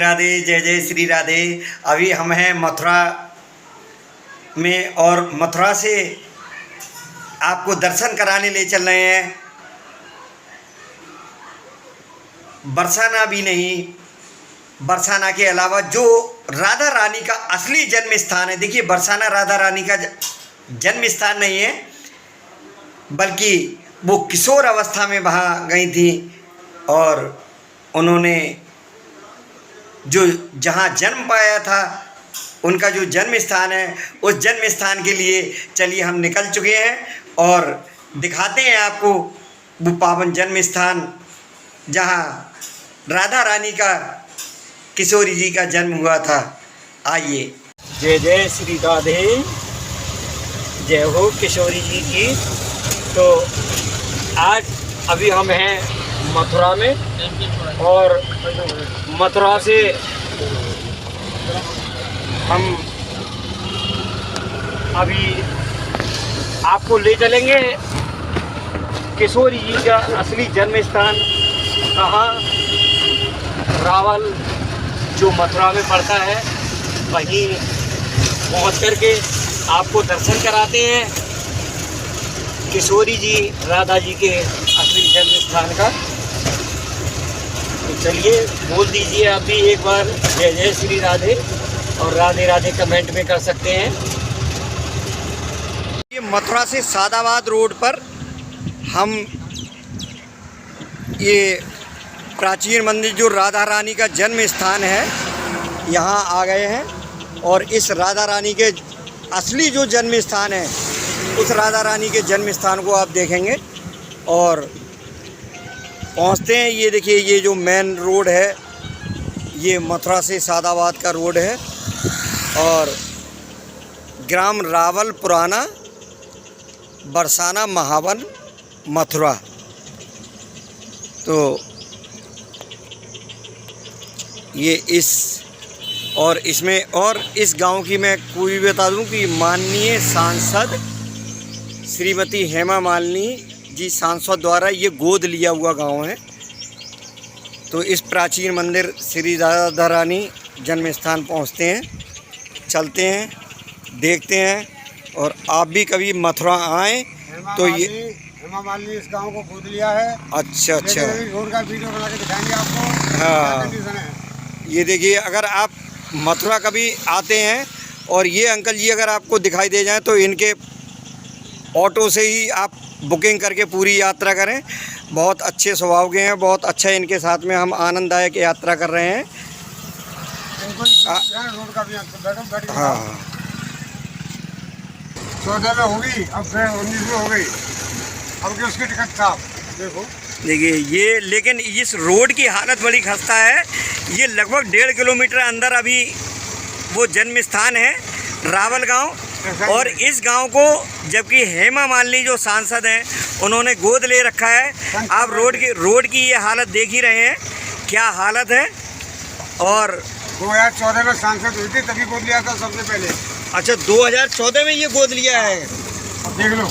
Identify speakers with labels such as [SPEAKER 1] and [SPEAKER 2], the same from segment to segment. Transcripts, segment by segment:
[SPEAKER 1] राधे, जय जय श्री राधे। अभी हम हैं मथुरा में और मथुरा से आपको दर्शन कराने ले चल रहे हैं। बरसाना भी नहीं, बरसाना के अलावा जो राधा रानी का असली जन्म स्थान है। देखिए, बरसाना राधा रानी का जन्म स्थान नहीं है, बल्कि वो किशोर अवस्था में वहाँ गई थी और उन्होंने जो जहाँ जन्म पाया था, उनका जो जन्म स्थान है, उस जन्म स्थान के लिए चलिए हम निकल चुके हैं और दिखाते हैं आपको वो पावन जन्म स्थान जहाँ राधा रानी का किशोरी जी का जन्म हुआ था। आइए। जय जय श्री राधे, जय हो किशोरी जी की। तो आज अभी हम हैं मथुरा में और मथुरा से हम अभी आपको ले चलेंगे किशोरी जी का असली जन्म स्थान कहाँ, रावल जो मथुरा में पड़ता है, वहीं पहुँच करके आपको दर्शन कराते हैं किशोरी जी राधा जी के असली जन्म स्थान का। तो चलिए बोल दीजिए आप भी एक बार जय जय श्री राधे और राधे राधे कमेंट में कर सकते हैं। ये मथुरा से सादाबाद रोड पर हम ये प्राचीन मंदिर जो राधा रानी का जन्म स्थान है, यहाँ आ गए हैं और इस राधा रानी के असली जो जन्म स्थान है, उस राधा रानी के जन्म स्थान को आप देखेंगे और पहुँचते हैं। ये देखिए, ये जो मेन रोड है, ये मथुरा से सादाबाद का रोड है और ग्राम रावल पुराना, बरसाना, महावन, मथुरा। तो ये इस गांव की मैं कोई भी बता दूं कि माननीय सांसद श्रीमती हेमा मालिनी जी सांसद द्वारा ये गोद लिया हुआ गांव है। तो इस प्राचीन मंदिर श्री राधा रानी जन्म स्थान पहुँचते हैं, चलते हैं, देखते हैं। और आप भी कभी मथुरा आएँ तो ये
[SPEAKER 2] हेमा मालिनी इस गांव को गोद लिया है।
[SPEAKER 1] अच्छा।
[SPEAKER 2] रोड का वीडियो बना के दिखाएंगे आपको।
[SPEAKER 1] हाँ, ये देखिए, अगर आप मथुरा कभी आते हैं और ये अंकल जी अगर आपको दिखाई दे जाएं तो इनके ऑटो से ही आप बुकिंग करके पूरी यात्रा करें। बहुत अच्छे स्वभाव के हैं, बहुत अच्छा इनके साथ में हम आनंददायक यात्रा कर रहे हैं।
[SPEAKER 2] रोड का भी
[SPEAKER 1] हाँ,
[SPEAKER 2] 14 में होगी, अब 19 में हो गई। अब कि उसकी टिकट था, देखो।
[SPEAKER 1] देखिए ये, लेकिन इस रोड की हालत बड़ी खस्ता है। ये लगभग 1.5 किलोमीटर अंदर अभी वो जन्म स्थान है, रावल गांव। और इस गांव को जबकि हेमा मालिनी जो सांसद हैं, उन्होंने गोद ले रखा है। आप रोड की ये हालत देख ही रहे हैं, क्या हालत है। और
[SPEAKER 2] 2014 में सांसद हुई थी, तभी गोद लिया था सबसे पहले।
[SPEAKER 1] अच्छा, 2014 में ये गोद लिया है,
[SPEAKER 2] अब देख लो।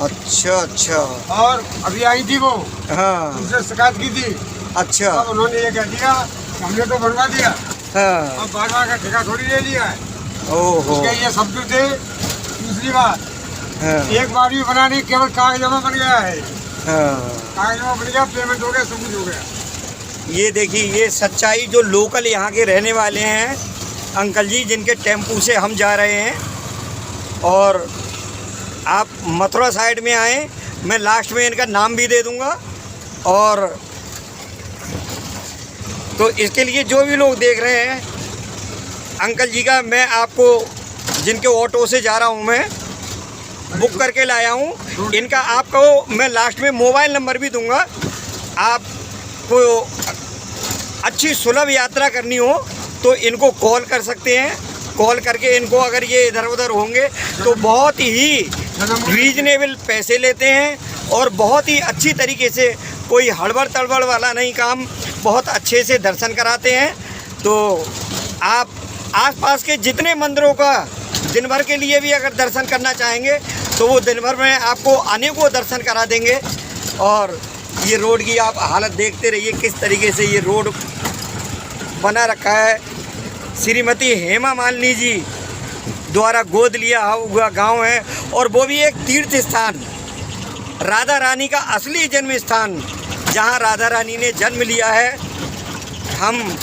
[SPEAKER 1] अच्छा।
[SPEAKER 2] और अभी आई थी वो,
[SPEAKER 1] हाँ,
[SPEAKER 2] उनसे शिकायत की थी।
[SPEAKER 1] अच्छा।
[SPEAKER 2] अब उन्होंने ये कह दिया, हमने तो बनवा दिया,
[SPEAKER 1] हाँ,
[SPEAKER 2] अब बार-बार का ठेका थोड़ी ले लिया है।
[SPEAKER 1] ओहो।
[SPEAKER 2] उसके ये शब्द थे। दूसरी बात,
[SPEAKER 1] हाँ,
[SPEAKER 2] एक बार भी बना नहीं, केवल कागजमा बन गया है।
[SPEAKER 1] हाँ,
[SPEAKER 2] कागजमा बन गया, पेमेंट हो गया, सब कुछ हो गया।
[SPEAKER 1] ये देखिए, ये सच्चाई जो लोकल यहाँ के रहने वाले हैं अंकल जी, जिनके टेम्पू से हम जा रहे हैं। और आप मथुरा साइड में आएँ, मैं लास्ट में इनका नाम भी दे दूँगा। और तो इसके लिए जो भी लोग देख रहे हैं अंकल जी का, मैं आपको जिनके ऑटो से जा रहा हूँ, मैं बुक करके लाया हूँ इनका, आपको मैं लास्ट में मोबाइल नंबर भी दूँगा। आपको अच्छी सुलभ यात्रा करनी हो तो इनको कॉल कर सकते हैं। कॉल करके इनको, अगर ये इधर उधर होंगे तो बहुत ही रीजनेबल पैसे लेते हैं और बहुत ही अच्छी तरीके से, कोई हड़बड़ तड़बड़ वाला नहीं काम, बहुत अच्छे से दर्शन कराते हैं। तो आप आसपास के जितने मंदिरों का दिन भर के लिए भी अगर दर्शन करना चाहेंगे तो वो दिन भर में आपको अनेकों दर्शन करा देंगे। और ये रोड की आप हालत देखते रहिए किस तरीके से ये रोड बना रखा है। श्रीमती हेमा मालिनी जी द्वारा गोद लिया हुआ गांव है और वो भी एक तीर्थ स्थान, राधा रानी का असली जन्म स्थान, जहां राधा रानी ने जन्म लिया है। हम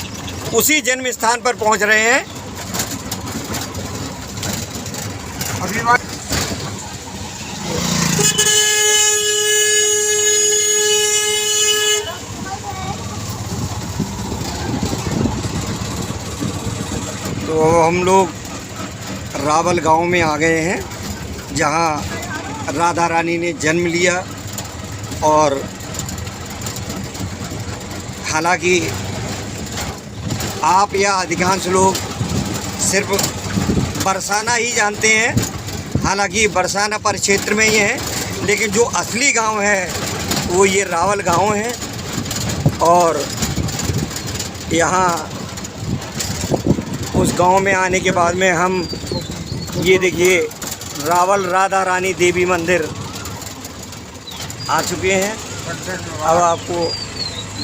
[SPEAKER 1] उसी जन्म स्थान पर पहुंच रहे हैं।
[SPEAKER 2] अगली बार
[SPEAKER 1] तो हम लोग रावल गांव में आ गए हैं, जहां राधा रानी ने जन्म लिया। और हालांकि आप या अधिकांश लोग सिर्फ बरसाना ही जानते हैं, हालांकि बरसाना परिक्षेत्र में ही है, लेकिन जो असली गांव है वो ये रावल गांव है। और यहाँ उस गांव में आने के बाद में हम ये देखिए रावल राधा रानी देवी मंदिर आ चुके हैं। अब आपको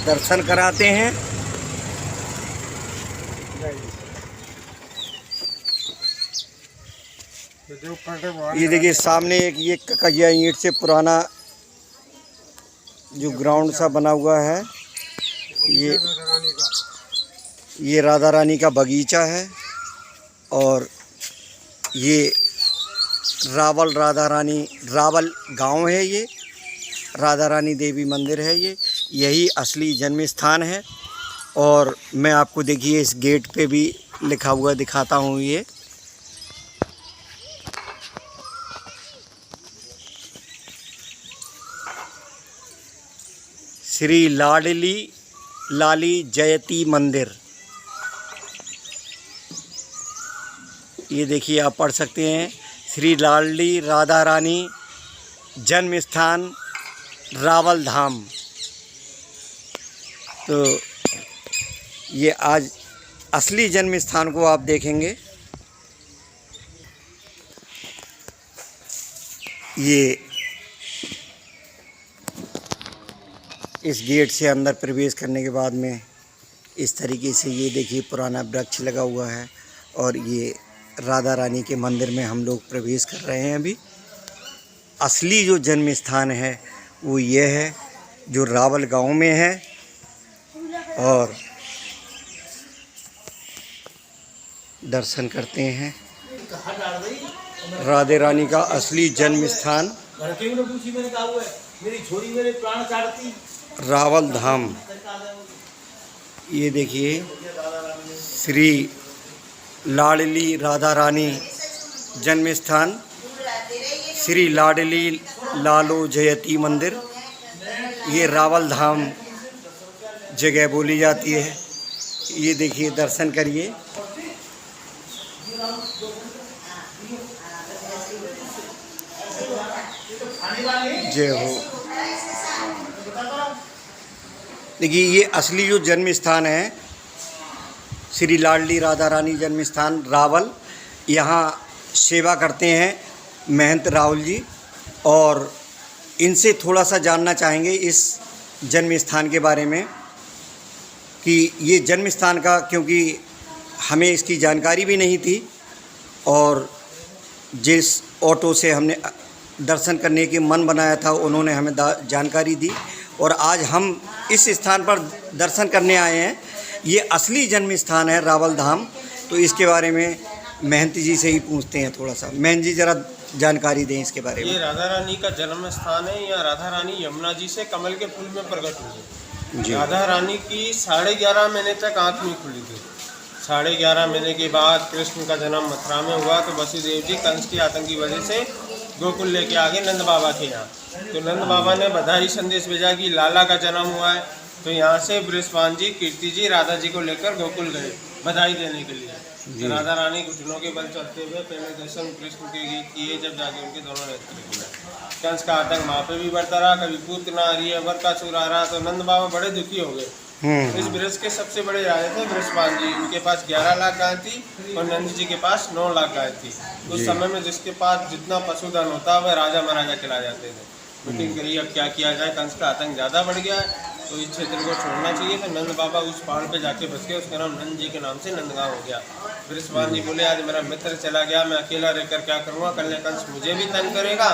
[SPEAKER 1] दर्शन कराते हैं। ये देखिए सामने एक ये ककैया ईंट से पुराना जो ग्राउंड सा बना हुआ है, ये राधा रानी का बगीचा है। और ये रावल राधा रानी, रावल गांव है, ये राधा रानी देवी मंदिर है, ये यही असली जन्म स्थान है। और मैं आपको देखिए इस गेट पे भी लिखा हुआ दिखाता हूँ। ये श्री लाली जयती मंदिर, ये देखिए आप पढ़ सकते हैं, श्री लाडली राधा रानी जन्म स्थान रावल धाम। तो ये आज असली जन्म स्थान को आप देखेंगे। ये इस गेट से अंदर प्रवेश करने के बाद में इस तरीके से ये देखिए पुराना वृक्ष लगा हुआ है। और ये राधा रानी के मंदिर में हम लोग प्रवेश कर रहे हैं अभी। असली जो जन्म स्थान है वो ये है, जो रावल गांव में है। और दर्शन करते हैं राधे रानी का असली जन्म स्थान रावल धाम। ये देखिए श्री लाडली राधा रानी जन्म स्थान, श्री लाडली लालो जयती मंदिर, ये रावल धाम जगह बोली जाती है। ये देखिए दर्शन करिए। जय हो। देखिए ये असली जो जन्म स्थान है, श्री लाडली राधा रानी जन्म स्थान रावल। यहाँ सेवा करते हैं महंत राहुल जी, और इनसे थोड़ा सा जानना चाहेंगे इस जन्म स्थान के बारे में कि ये जन्म स्थान का, क्योंकि हमें इसकी जानकारी भी नहीं थी। और जिस ऑटो से हमने दर्शन करने के मन बनाया था उन्होंने हमें जानकारी दी, और आज हम इस स्थान पर दर्शन करने आए हैं। ये असली जन्म स्थान है रावल धाम। तो इसके बारे में महंत जी से ही पूछते हैं थोड़ा सा। महंत जी ज़रा जानकारी दें इसके बारे में।
[SPEAKER 3] ये राधा रानी का जन्म स्थान है। यहाँ राधा रानी यमुना जी से कमल के फूल में प्रकट हुई है। राधा रानी की 11.5 महीने तक आँख नहीं खुली थी। 11.5 महीने के बाद कृष्ण का जन्म मथुरा में हुआ, तो वसुदेव जी कंस की आतंक की वजह से गोकुल लेके आ गए नंद बाबा के यहाँ। तो नंद बाबा ने बधाई संदेश भेजा कि लाला का जन्म हुआ है। तो यहाँ से बृहस्पति जी, कीर्ति जी राधा जी को लेकर गोकुल गए बधाई देने के लिए। तो राधा रानी घुटनों के बल चढ़ते हुए पहले दर्शन कृष्ण के किए, जब जाके उनके दोनों नेत्र निकले। कंस का आतंक वहाँ पे भी बढ़ता रहा, कभी पूतना आ रही है, वर का चूर आ रहा। तो नंद बाबा बड़े दुखी हो गए। इस बृहस्पति के सबसे बड़े राजा थे बृहस्पति जी। उनके पास 11 लाख गाय थी और नंद जी के पास 9 लाख गाय थी। उस समय में जिसके पास जितना पशुधन होता वह राजा महाराजा खिला जाते थे। मीटिंग करी अब क्या किया जाए, कंस का आतंक ज़्यादा बढ़ गया है। तो तो इस क्षेत्र को छोड़ना चाहिए। तो नंद बाबा उस पहाड़ पे जाके बस गए, उसका नाम नंद जी के नाम से नंदगांव हो गया। बृहस्पति जी बोले आज मेरा मित्र चला गया, मैं अकेला रहकर क्या करूँगा, कल कंस मुझे भी तंग करेगा।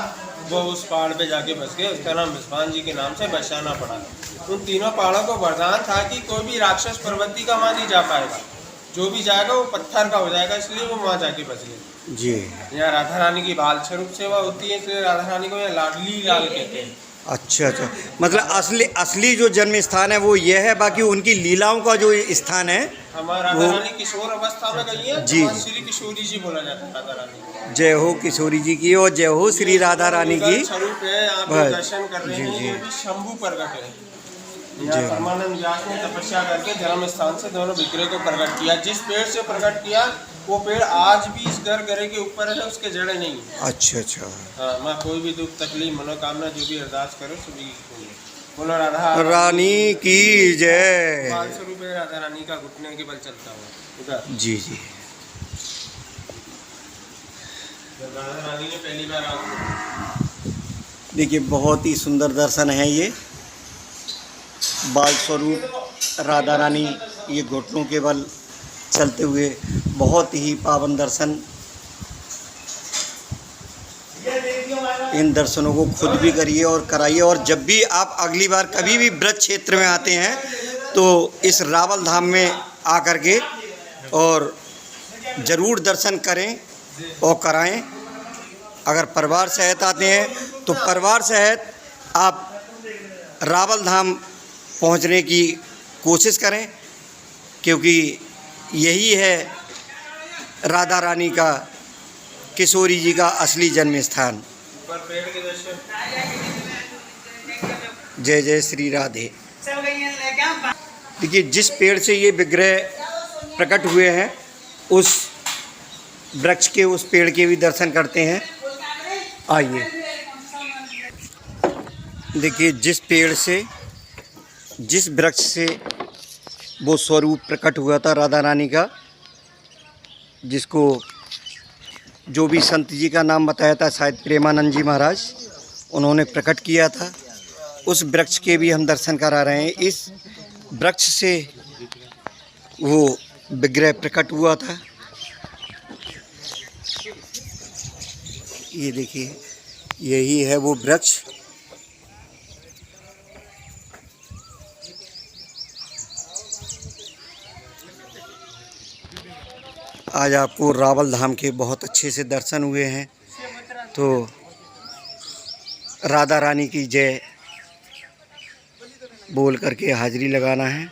[SPEAKER 3] वो उस पहाड़ पे जाके बस गए, उसका नाम बृहस्पति जी के नाम से बरसाना पड़ा। उन तीनों पहाड़ों को वरदान था कि कोई भी राक्षस पर्वती का वहाँ नहीं जा पाएगा, जो भी जाएगा वो पत्थर का हो जाएगा, इसलिए वो वहाँ जाके बच गए
[SPEAKER 1] जी।
[SPEAKER 3] यहाँ राधा रानी की बाल स्वरूप सेवा होती है, इसलिए राधा रानी को यहाँ लाडली लाल कहते हैं।
[SPEAKER 1] अच्छा अच्छा, मतलब असली जो जन्म स्थान है वो ये है, बाकी उनकी लीलाओं का जो स्थान है
[SPEAKER 3] हमारा राधा रानी किशोर अवस्था में गई है,
[SPEAKER 1] जी।
[SPEAKER 3] श्री किशोरी जी बोला जाता है राधा रानी।
[SPEAKER 1] जय हो किशोरी जी की और जय हो श्री राधा रानी की।
[SPEAKER 3] स्वरूप है, आप जो
[SPEAKER 1] बस।
[SPEAKER 3] दर्शन कर रहे
[SPEAKER 1] जी,
[SPEAKER 3] हैं
[SPEAKER 1] जी।
[SPEAKER 3] ये भी शंभु प्रकट है। यहाँ परमानंद व्यास ने तपस्या करके जन्म स्थान से दोनों विग्रह को प्रकट किया। जिस पेड़ से प्रकट किया वो पेड़ आज भी इस घर के ऊपर है, उसके जड़ें नहीं है।
[SPEAKER 1] अच्छा अच्छा।
[SPEAKER 3] हाँ, माँ कोई भी दुख तकलीफ मनोकामना जो भी अरदास करो सभी की बोलो राधा
[SPEAKER 1] रानी की जय।
[SPEAKER 3] बाल स्वरूप है राधा रानी का, घुटने के बल चलता हुआ उधर।
[SPEAKER 1] जी जी।
[SPEAKER 3] जब राधा रानी ने पहली बार आगे
[SPEAKER 1] देखिए बहुत ही सुंदर दर्शन है ये। बाल स्वरूप राधा रानी ये घुटनों के बल चलते हुए, बहुत ही पावन दर्शन। इन दर्शनों को खुद भी करिए और कराइए, और जब भी आप अगली बार कभी भी ब्रज क्षेत्र में आते हैं तो इस रावल धाम में आकर के और ज़रूर दर्शन करें और कराएं। अगर परिवार सहित आते हैं तो परिवार सहित आप रावल धाम पहुंचने की कोशिश करें, क्योंकि यही है राधा रानी का, किशोरी जी का असली जन्म स्थान।
[SPEAKER 3] ऊपर पेड़ के दर्शन।
[SPEAKER 1] जय जय श्री राधे। देखिए जिस पेड़ से ये विग्रह प्रकट हुए हैं उस वृक्ष के, उस पेड़ के भी दर्शन करते हैं। आइए देखिए जिस पेड़ से, जिस वृक्ष से वो स्वरूप प्रकट हुआ था राधा रानी का, जिसको जो भी संत जी का नाम बताया था, शायद प्रेमानंद जी महाराज, उन्होंने प्रकट किया था, उस वृक्ष के भी हम दर्शन करा रहे हैं। इस वृक्ष से वो विग्रह प्रकट हुआ था। ये देखिए यही है वो वृक्ष। आज आपको रावल धाम के बहुत अच्छे से दर्शन हुए हैं। तो राधा रानी की जय बोल करके हाजिरी लगाना है।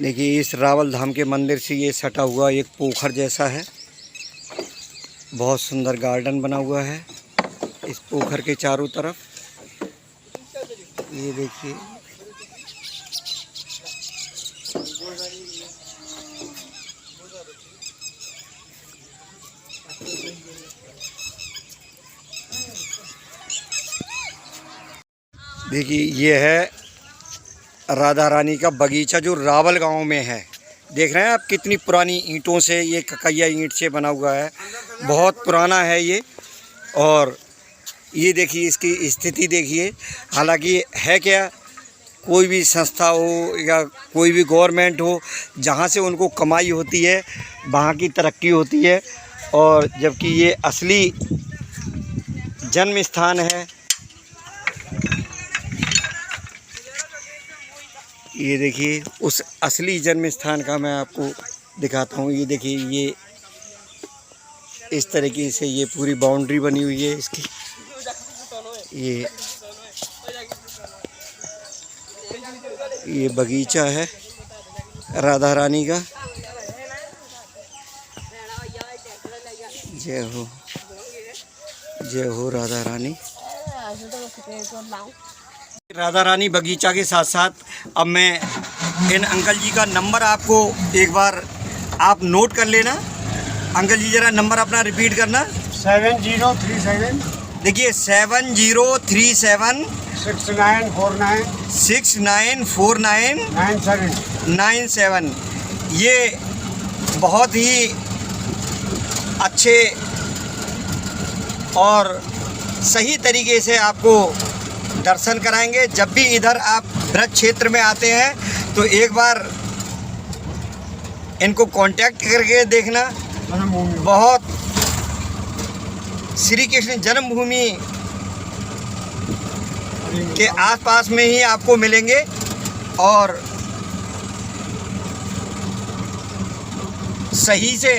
[SPEAKER 1] देखिए इस रावल धाम के मंदिर से ये सटा हुआ एक पोखर जैसा है, बहुत सुंदर गार्डन बना हुआ है इस पोखर के चारों तरफ। ये देखिए देखिए ये है राधा रानी का बगीचा जो रावल गांव में है। देख रहे हैं आप कितनी पुरानी ईंटों से, ये ककैया ईंट से बना हुआ है, बहुत पुराना है ये। और ये देखिए इसकी स्थिति देखिए। हालांकि है क्या, कोई भी संस्था हो या कोई भी गवर्नमेंट हो, जहाँ से उनको कमाई होती है वहाँ की तरक्की होती है, और जबकि ये असली जन्म स्थान है। ये देखिए उस असली जन्म स्थान का मैं आपको दिखाता हूँ। ये देखिए ये इस तरीके से ये पूरी बाउंड्री बनी हुई है इसकी। ये बगीचा है राधा रानी का। जय हो राधा रानी। राधा रानी बगीचा के साथ साथ अब मैं इन अंकल जी का नंबर आपको एक बार आप नोट कर लेना। अंकल जी ज़रा नंबर अपना रिपीट करना।
[SPEAKER 2] 7037
[SPEAKER 1] देखिए 7037
[SPEAKER 2] 6949
[SPEAKER 1] 97। ये बहुत ही अच्छे और सही तरीके से आपको दर्शन कराएंगे। जब भी इधर आप ब्रज क्षेत्र में आते हैं तो एक बार इनको कांटेक्ट करके देखना।
[SPEAKER 2] जन्मभूमि
[SPEAKER 1] बहुत श्री कृष्ण जन्मभूमि के आसपास में ही आपको मिलेंगे और सही से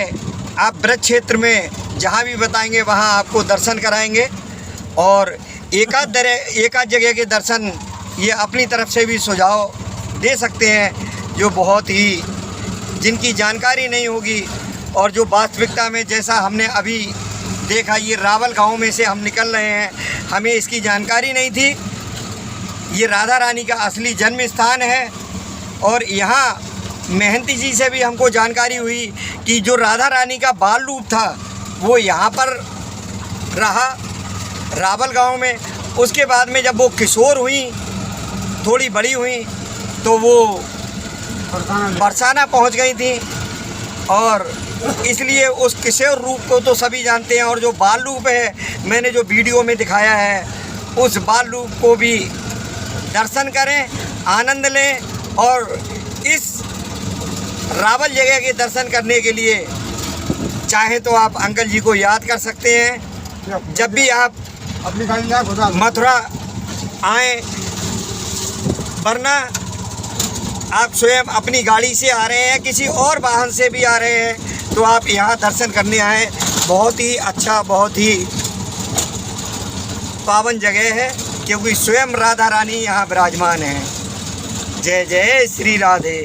[SPEAKER 1] आप ब्रज क्षेत्र में जहाँ भी बताएंगे वहाँ आपको दर्शन कराएंगे। और एकाध जगह के दर्शन ये अपनी तरफ से भी सुझाव दे सकते हैं, जो बहुत ही जिनकी जानकारी नहीं होगी और जो वास्तविकता में जैसा हमने अभी देखा, ये रावल गांव में से हम निकल रहे हैं, हमें इसकी जानकारी नहीं थी। ये राधा रानी का असली जन्म स्थान है और यहाँ महंती जी से भी हमको जानकारी हुई कि जो राधा रानी का बाल रूप था वो यहाँ पर रहा रावल गांव में। उसके बाद में जब वो किशोर हुई, थोड़ी बड़ी हुई, तो वो बरसाना पहुँच गई थी और इसलिए उस किशोर रूप को तो सभी जानते हैं। और जो बाल रूप है, मैंने जो वीडियो में दिखाया है, उस बाल रूप को भी दर्शन करें, आनंद लें। और इस रावल जगह के दर्शन करने के लिए चाहे तो आप अंकल जी को याद कर सकते हैं। जब भी आप
[SPEAKER 2] अपनी गाड़ी ला खुदा
[SPEAKER 1] मथुरा आए, वरना आप स्वयं अपनी गाड़ी से आ रहे हैं, किसी और वाहन से भी आ रहे हैं, तो आप यहाँ दर्शन करने आए। बहुत ही अच्छा, बहुत ही पावन जगह है, क्योंकि स्वयं राधा रानी यहाँ विराजमान हैं। जय जय श्री राधे।